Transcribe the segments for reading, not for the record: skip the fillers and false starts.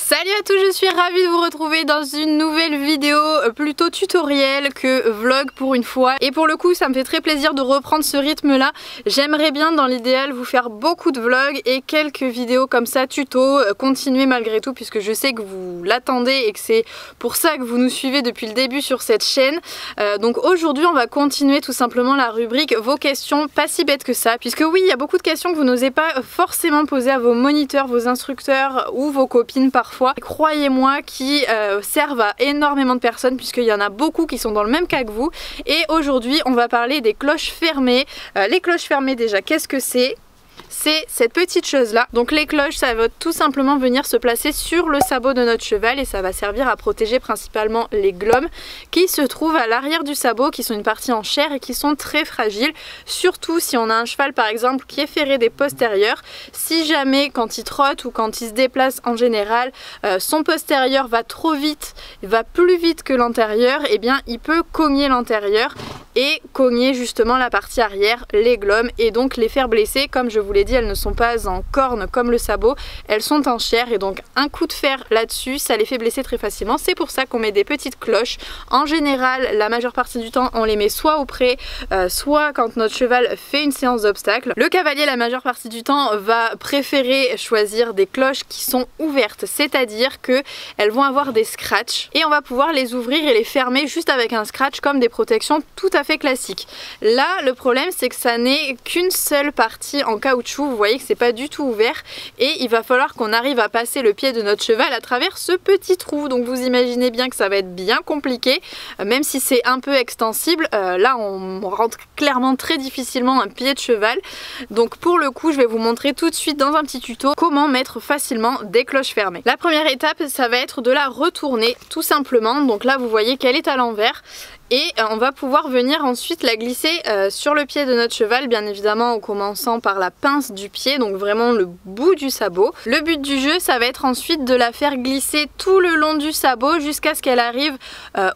Salut à tous, je suis ravie de vous retrouver dans une nouvelle vidéo plutôt tutoriel que vlog pour une fois. Et pour le coup ça me fait très plaisir de reprendre ce rythme là. J'aimerais bien dans l'idéal vous faire beaucoup de vlogs et quelques vidéos comme ça tuto, continuer malgré tout puisque je sais que vous l'attendez et que c'est pour ça que vous nous suivez depuis le début sur cette chaîne. Donc aujourd'hui on va continuer tout simplement la rubrique vos questions, pas si bêtes que ça, puisque oui il y a beaucoup de questions que vous n'osez pas forcément poser à vos moniteurs, vos instructeurs ou vos copines parfois. Croyez-moi, qui servent à énormément de personnes puisqu'il y en a beaucoup qui sont dans le même cas que vous. Et aujourd'hui on va parler des cloches fermées. Les cloches fermées déjà, qu'est-ce que c'est ? C'est cette petite chose là. Donc les cloches, ça va tout simplement venir se placer sur le sabot de notre cheval et ça va servir à protéger principalement les glomes qui se trouvent à l'arrière du sabot, qui sont une partie en chair et qui sont très fragiles, surtout si on a un cheval par exemple qui est ferré des postérieurs. Si jamais quand il trotte ou quand il se déplace en général, son postérieur va trop vite, va plus vite que l'antérieur, et bien il peut cogner l'antérieur et cogner justement la partie arrière, les glomes, et donc les faire blesser. Comme je vous l'ai dit, elles ne sont pas en corne comme le sabot, elles sont en chair et donc un coup de fer là-dessus, ça les fait blesser très facilement. C'est pour ça qu'on met des petites cloches. En général, la majeure partie du temps, on les met soit au pré, soit quand notre cheval fait une séance d'obstacles. Le cavalier, la majeure partie du temps, va préférer choisir des cloches qui sont ouvertes, c'est-à-dire que elles vont avoir des scratchs et on va pouvoir les ouvrir et les fermer juste avec un scratch comme des protections tout à fait classique. Là le problème c'est que ça n'est qu'une seule partie en caoutchouc, vous voyez que c'est pas du tout ouvert et il va falloir qu'on arrive à passer le pied de notre cheval à travers ce petit trou. Donc vous imaginez bien que ça va être bien compliqué, même si c'est un peu extensible. Là on rentre clairement très difficilement un pied de cheval. Donc pour le coup je vais vous montrer tout de suite dans un petit tuto comment mettre facilement des cloches fermées. La première étape ça va être de la retourner tout simplement. Donc là vous voyez qu'elle est à l'envers. Et on va pouvoir venir ensuite la glisser sur le pied de notre cheval, bien évidemment en commençant par la pince du pied, donc vraiment le bout du sabot. Le but du jeu, ça va être ensuite de la faire glisser tout le long du sabot jusqu'à ce qu'elle arrive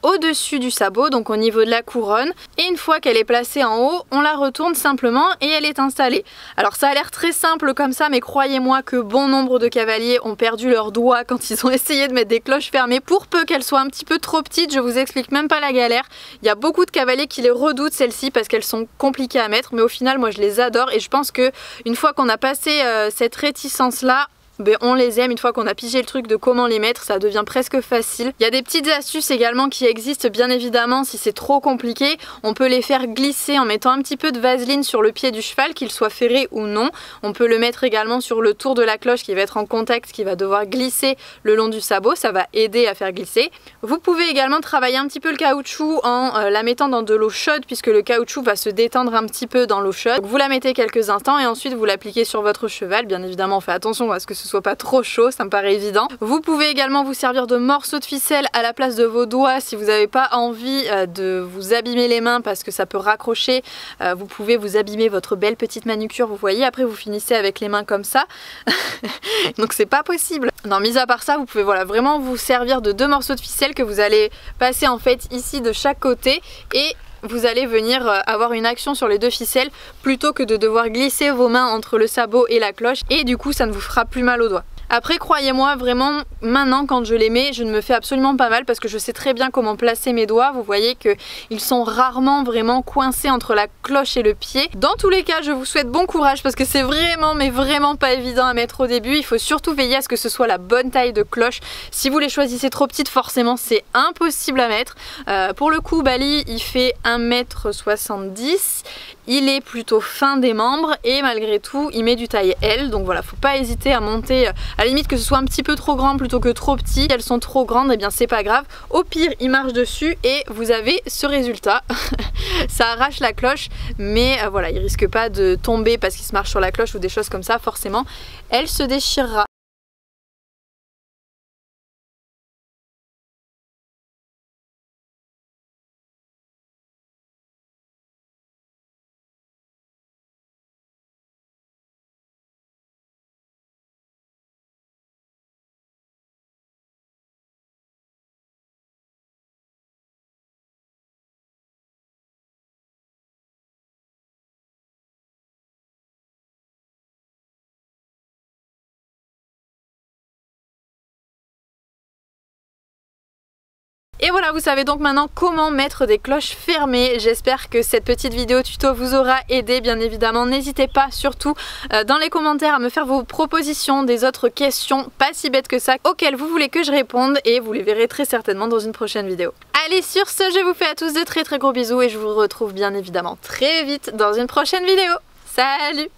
au-dessus du sabot, donc au niveau de la couronne. Et une fois qu'elle est placée en haut, on la retourne simplement et elle est installée. Alors ça a l'air très simple comme ça, mais croyez-moi que bon nombre de cavaliers ont perdu leurs doigts quand ils ont essayé de mettre des cloches fermées. Pour peu qu'elles soient un petit peu trop petites, je vous explique même pas la galère. Il y a beaucoup de cavaliers qui les redoutent celles-ci parce qu'elles sont compliquées à mettre, mais au final moi je les adore et je pense que une fois qu'on a passé cette réticence là, ben on les aime. Une fois qu'on a pigé le truc de comment les mettre, ça devient presque facile. Il y a des petites astuces également qui existent bien évidemment. Si c'est trop compliqué, on peut les faire glisser en mettant un petit peu de vaseline sur le pied du cheval, qu'il soit ferré ou non. On peut le mettre également sur le tour de la cloche qui va être en contact, qui va devoir glisser le long du sabot, ça va aider à faire glisser. Vous pouvez également travailler un petit peu le caoutchouc en la mettant dans de l'eau chaude, puisque le caoutchouc va se détendre un petit peu dans l'eau chaude. Donc vous la mettez quelques instants et ensuite vous l'appliquez sur votre cheval. Bien évidemment on fait attention à ce que ce soit pas trop chaud, ça me paraît évident. Vous pouvez également vous servir de morceaux de ficelle à la place de vos doigts si vous n'avez pas envie de vous abîmer les mains parce que ça peut raccrocher. Vous pouvez vous abîmer votre belle petite manucure, vous voyez, après vous finissez avec les mains comme ça. Donc c'est pas possible. Non, mis à part ça, vous pouvez voilà, vraiment vous servir de deux morceaux de ficelle que vous allez passer en fait ici de chaque côté et vous allez venir avoir une action sur les deux ficelles plutôt que de devoir glisser vos mains entre le sabot et la cloche et du coup ça ne vous fera plus mal aux doigts. Après croyez-moi vraiment maintenant quand je les mets je ne me fais absolument pas mal parce que je sais très bien comment placer mes doigts. Vous voyez qu'ils sont rarement vraiment coincés entre la cloche et le pied. Dans tous les cas je vous souhaite bon courage parce que c'est vraiment mais vraiment pas évident à mettre au début. Il faut surtout veiller à ce que ce soit la bonne taille de cloche. Si vous les choisissez trop petites forcément c'est impossible à mettre. Pour le coup Bali il fait 1,70 m. Il est plutôt fin des membres et malgré tout il met du taille L, donc voilà, faut pas hésiter à monter, à la limite que ce soit un petit peu trop grand plutôt que trop petit. Si elles sont trop grandes, et bien c'est pas grave, au pire il marche dessus et vous avez ce résultat. Ça arrache la cloche mais voilà, il risque pas de tomber parce qu'il se marche sur la cloche ou des choses comme ça, forcément elle se déchirera. Et voilà, vous savez donc maintenant comment mettre des cloches fermées. J'espère que cette petite vidéo tuto vous aura aidé. Bien évidemment, n'hésitez pas surtout dans les commentaires à me faire vos propositions, des autres questions pas si bêtes que ça auxquelles vous voulez que je réponde, et vous les verrez très certainement dans une prochaine vidéo. Allez, sur ce, je vous fais à tous de très gros bisous et je vous retrouve bien évidemment très vite dans une prochaine vidéo. Salut!